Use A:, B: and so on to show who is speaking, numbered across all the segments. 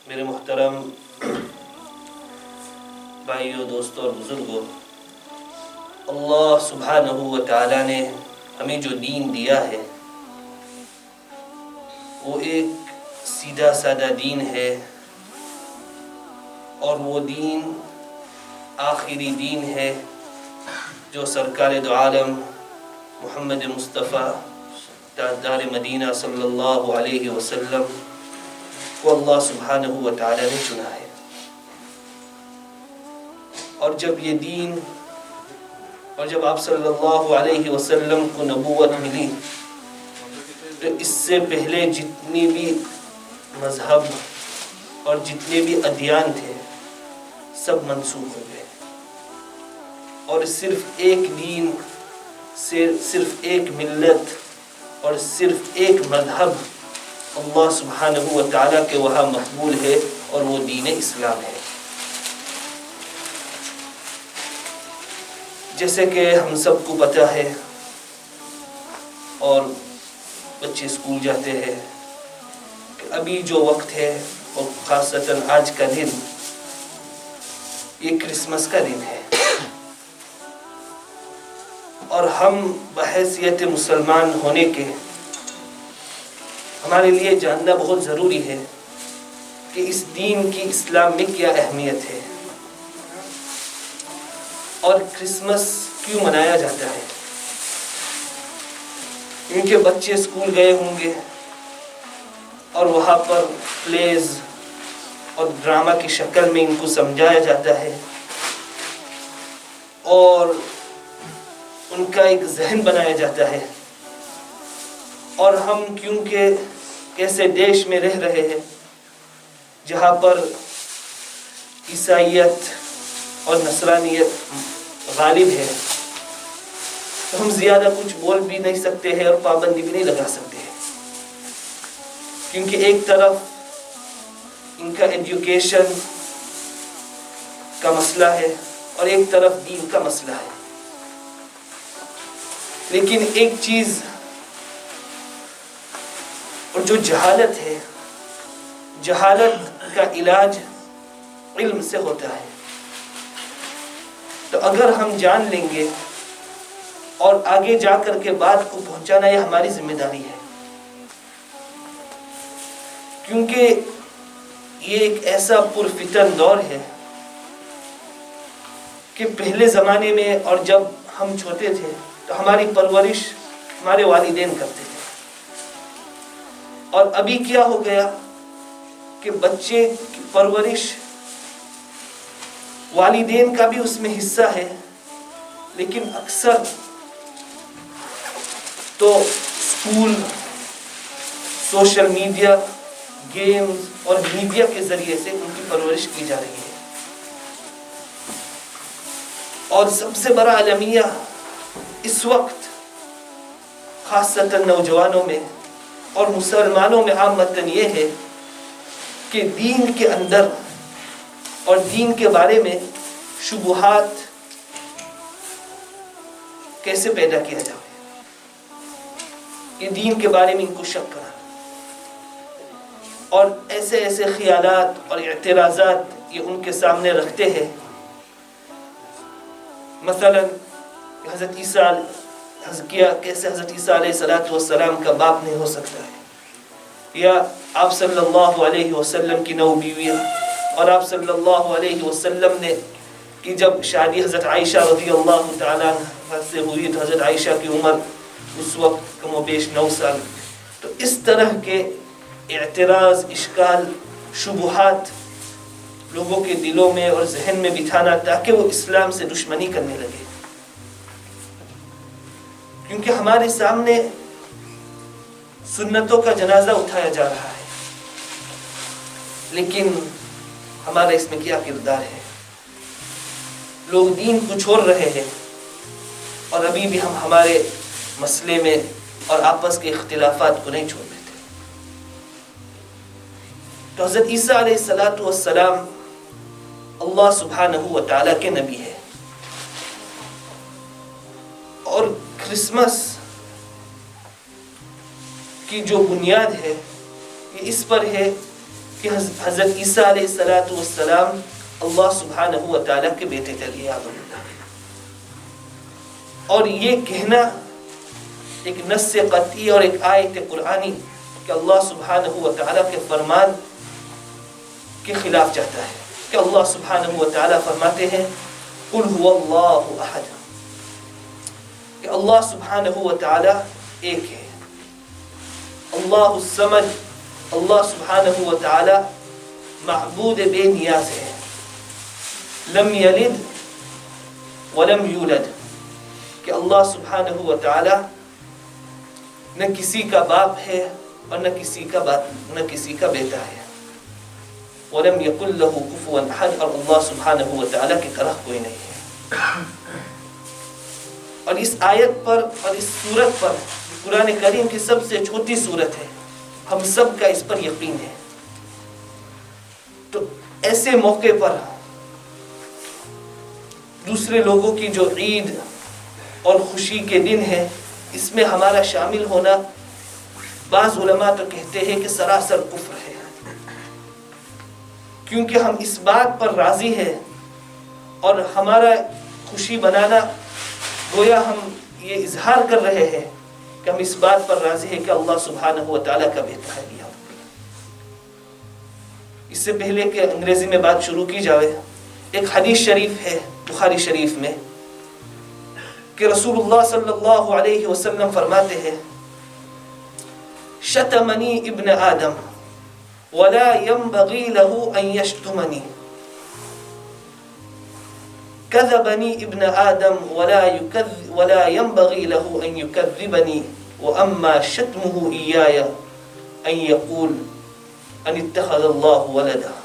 A: میرے محترم بھائیوں، دوستوں اور بزرگوں، اللہ سبحانہ و تعالیٰ نے ہمیں جو دین دیا ہے وہ ایک سیدھا سادہ دین ہے، اور وہ دین آخری دین ہے جو سرکار دو عالم محمد مصطفیٰ تاجدار مدینہ صلی اللہ علیہ وسلم کو اللہ سبحانہ و تعالیٰ نے چنا ہے۔ اور جب آپ صلی اللہ علیہ وسلم کو نبوت ملی تو اس سے پہلے جتنی بھی مذہب اور جتنے بھی ادیان تھے سب منسوخ ہو گئے، اور صرف ایک دین، صرف ایک ملت اور صرف ایک مذہب اللہ سبحانہ و تعالیٰ کے وہاں مقبول ہے، اور وہ دین اسلام ہے۔ جیسے کہ ہم سب کو پتہ ہے اور بچے اسکول جاتے ہیں کہ ابھی جو وقت ہے اور خاصتاً آج کا دن یہ کرسمس کا دن ہے، اور ہم بحیثیت مسلمان ہونے کے ہمارے لیے جاننا بہت ضروری ہے کہ اس دین کی اسلام میں کیا اہمیت ہے اور کرسمس کیوں منایا جاتا ہے۔ کیونکہ بچے اسکول گئے ہوں گے اور وہاں پر پلیز اور ڈرامہ کی شکل میں ان کو سمجھایا جاتا ہے، اور ان کا ایک ذہن بنایا جاتا ہے۔ اور ہم کیونکہ ایسے دیش میں رہ رہے ہیں جہاں پر عیسائیت اور نصرانیت غالب ہے، تو ہم زیادہ کچھ بول بھی نہیں سکتے ہیں اور پابندی بھی نہیں لگا سکتے ہیں، کیونکہ ایک طرف ان کا ایجوکیشن کا مسئلہ ہے اور ایک طرف دین کا مسئلہ ہے۔ لیکن ایک چیز اور جو جہالت ہے، جہالت کا علاج علم سے ہوتا ہے۔ تو اگر ہم جان لیں گے اور آگے جا کر کے بات کو پہنچانا یہ ہماری ذمہ داری ہے، کیونکہ یہ ایک ایسا پرفتن دور ہے کہ پہلے زمانے میں اور جب ہم چھوٹے تھے تو ہماری پرورش ہمارے والدین کرتے تھے، اور ابھی کیا ہو گیا کہ بچے کی پرورش والدین کا بھی اس میں حصہ ہے، لیکن اکثر تو اسکول، سوشل میڈیا، گیمز اور میڈیا کے ذریعے سے ان کی پرورش کی جا رہی ہے۔ اور سب سے بڑا المیہ اس وقت خاصتاً نوجوانوں میں اور مسلمانوں میں عامتاً یہ ہے کہ دین کے اندر اور دین کے بارے میں شبہات کیسے پیدا کیا جائے، یہ دین کے بارے میں ان کو شک کرا، اور ایسے ایسے خیالات اور اعتراضات یہ ان کے سامنے رکھتے ہیں۔ مثلا حضرت عیسیٰ کیسے حضرت عیسیٰ علیہ السلام کا باپ نہیں ہو سکتا ہے، یا آپ صلی اللہ علیہ وسلم کی 9 بیویاں، اور آپ صلی اللہ علیہ وسلم نے کہ جب شادی حضرت عائشہ رضی اللہ تعالیٰ عنہ سے ہوئی تو حضرت عائشہ کی عمر اس وقت کم و بیش 9 سال۔ تو اس طرح کے اعتراض، اشکال، شبہات لوگوں کے دلوں میں اور ذہن میں بٹھانا تاکہ وہ اسلام سے دشمنی کرنے لگے، کیونکہ ہمارے سامنے سنتوں کا جنازہ اٹھایا جا رہا ہے، لیکن ہمارا اس میں کیا کردار ہے؟ لوگ دین کو چھوڑ رہے ہیں، اور ابھی بھی ہم ہمارے مسئلے میں اور آپس کے اختلافات کو نہیں چھوڑ دیتے۔ تو حضرت عیسیٰ علیہ السلام اللہ سبحانہ و تعالیٰ کے نبی ہے، اور کرسمس کی جو بنیاد ہے یہ اس پر ہے کہ حضرت عیسیٰ علیہ السلام اللہ سبحانہ و تعالیٰ کے بیٹے تھے، اور یہ کہنا ایک نص قطعی اور ایک آیت قرآنی کہ اللہ سبحانہ و تعالیٰ کے فرمان کے خلاف جاتا ہے، کہ اللہ سبحانہ و تعالیٰ فرماتے ہیں قل هو اللہ احد، کہ اللہ سبحانہ و تعالیٰ ایک ہے، اللہ الصمد، اللہ سبحانہ و تعالیٰ معبود بے نیاز ہے، لم یلد ولم یولد، کہ اللہ سبحانہ و تعالیٰ نہ کسی کا باپ ہے اور نہ کسی کا بیٹا ہے، ولم یکن لہ کفوا احد، اور اللہ سبحانہ و تعالیٰ کی طرح کوئی نہیں ہے۔ اور اس آیت پر اور اس سورت پر، قرآن کریم کی سب سے چھوٹی سورت ہے، ہم سب کا اس پر یقین ہے۔ تو ایسے موقع پر دوسرے لوگوں کی جو عید اور خوشی کے دن ہے، اس میں ہمارا شامل ہونا، بعض علماء تو کہتے ہیں کہ سراسر کفر ہے، کیونکہ ہم اس بات پر راضی ہیں اور ہمارا خوشی بنانا گویا ہم یہ اظہار کر رہے ہیں کہ ہم اس بات پر راضی ہیں کہ اللہ سبحانہ و تعالیٰ کا بیٹا ہے۔ اس سے پہلے کہ انگریزی میں بات شروع کی جائے، ایک حدیث شریف ہے بخاری شریف میں کہ رسول اللہ صلی اللہ علیہ وسلم فرماتے ہیں شتمنی ابن آدم ولا ينبغي له ان يشتمني، كذبني ابن آدم ولا ينبغي له ان يكذبني، واما شتمه إياي ان يقول ان اتخذ الله ولدا،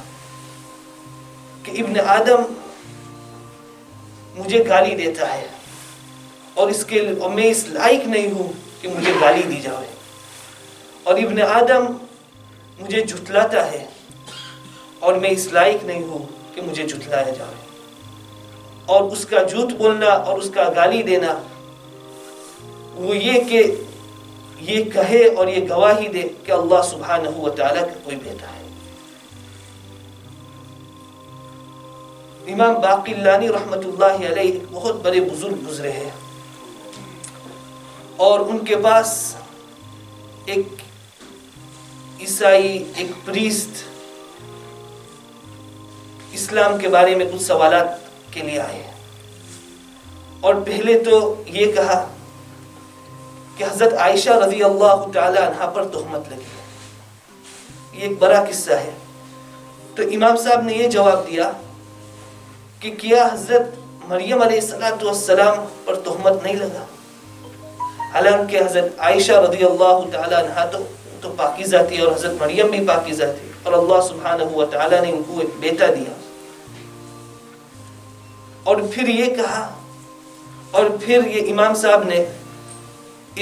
A: کہ ابن آدم مجھے گالی دیتا ہے اور میں اس لائق نہیں ہوں کہ مجھے گالی دی جائے، اور ابن آدم مجھے جھٹلاتا ہے اور میں اس لائق نہیں ہوں کہ مجھے جھٹلایا جائے، اور اس کا جھوٹ بولنا اور اس کا گالی دینا وہ یہ کہ یہ کہے اور یہ گواہی دے کہ اللہ سبحانہ و تعالیٰ کا کوئی بیٹا ہے۔ امام باقلانی رحمت اللہ علیہ بہت بڑے بزرگ گزرے ہیں، اور ان کے پاس ایک عیسائی، ایک پریسٹ اسلام کے بارے میں کچھ سوالات کے لیے آئے، اور پہلے تو یہ کہا کہ حضرت عائشہ رضی اللہ تعالی عنہا پر تہمت لگی، یہ ایک بڑا قصہ ہے۔ تو امام صاحب نے یہ جواب دیا کہ کیا حضرت مریم علیہ السلام پر تہمت نہیں لگا؟ حالانکہ حضرت عائشہ رضی اللہ تعالی عنہا تو پاکیزہ تھی، اور حضرت مریم بھی پاکیزہ تھی، اور اللہ سبحانہ و تعالی نے ان کو ایک بیٹا دیا۔ اور پھر یہ کہا، اور پھر یہ امام صاحب نے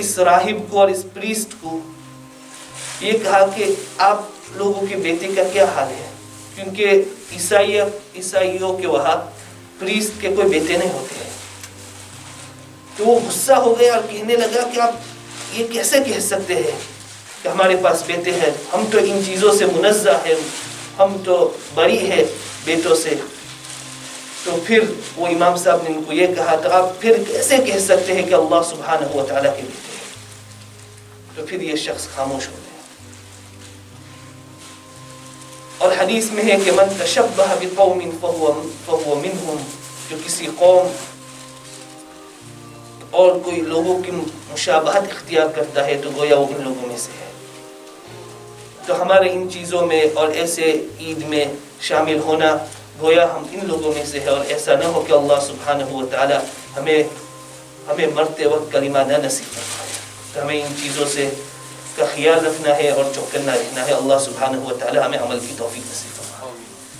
A: اس راہب کو اور اس پریسٹ کو یہ کہا کہ آپ لوگوں کے بیٹے کا کیا حال ہے، کیونکہ عیسائیوں کے وہاں پریسٹ کے کوئی بیٹے نہیں ہوتے ہیں۔ تو وہ غصہ ہو گیا اور کہنے لگا کہ آپ یہ کیسے کہہ سکتے ہیں کہ ہمارے پاس بیٹے ہیں، ہم تو ان چیزوں سے منزہ ہیں، ہم تو بری ہے بیٹوں سے۔ تو پھر وہ امام صاحب نے ان کو یہ کہا تو آپ پھر کیسے کہہ سکتے ہیں کہ اللہ سبحانہ و تعالیٰ کے بیٹے ہیں؟ تو پھر یہ شخص خاموش ہو گیا۔ اور حدیث میں ہے کہ من تشبہ بقوم فهو منہم، جو کسی قوم اور کوئی لوگوں کی مشابہت اختیار کرتا ہے تو گویا وہ ان لوگوں میں سے ہے۔ تو ہمارے ان چیزوں میں اور ایسے عید میں شامل ہونا گویا ہم ان لوگوں میں سے ہے، اور ایسا نہ ہو کہ اللہ سبحانہ و تعالی ہمیں مرتے وقت کلمہ نہ نصیب فرمائے۔ تو ہمیں ان چیزوں سے کا خیال رکھنا ہے اور چوکنا رہنا ہے۔ اللہ سبحانہ و تعالی ہمیں عمل کی توفیق نصیب فرمائے۔